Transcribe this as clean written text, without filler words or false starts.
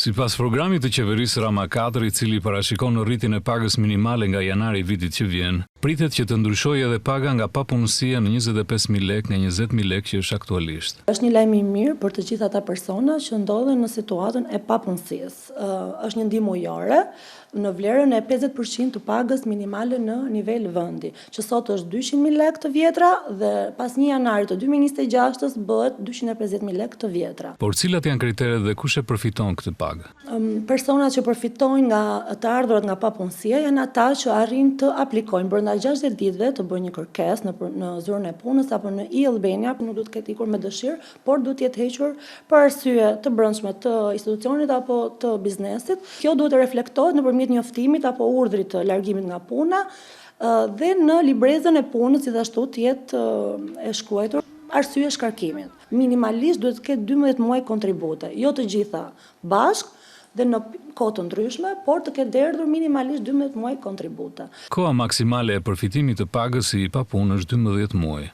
Sipas programit të qeverisë Rama 4, i cili parashikon rritjen e pagës minimale nga janari i vitit që vjen, pritet që të ndryshojë edhe paga nga papunësia në 25.000 lekë nga 20.000 lekë që është aktualisht. Është një lajm i mirë për të gjithë ata persona që ndodhen në situatën e papunësisë. Është një ndihmë ujore në vlerën e 50% të pagës minimale në nivel vendi, që sot është 200.000 lekë të vjetra dhe pas 1 janarit të 2026 bëhet 250.000 lekë të vjetra. Por cilat janë kriteret dhe kush e përfiton këtë pagë? Personat që përfitojnë nga të ardhurat nga papunësia janë ata që arrin të aplikojnë brenda 60 ditëve të bëjnë një kërkesë në zyrën e punës apo në e-Albania, nuk duhet të ketë ikur me dëshirë, por duhet të jetë hequr për arsye të brendshme të institucionit apo të biznesit. Kjo duhet të reflektohet nëpërmjet njoftimit apo urdhrit të largimit nga puna dhe në librezën e punës gjithashtu të jetë e shkruar arsye shkarkimit. Minimalisht duhet të ketë 12 muaj kontribute, jo të gjitha bashkë dhe në kohë të ndryshme, por të ketë erdhur minimalisht 12 muaj kontribute. Koha maksimale e përfitimit të pagës i papunë është 12 muaj.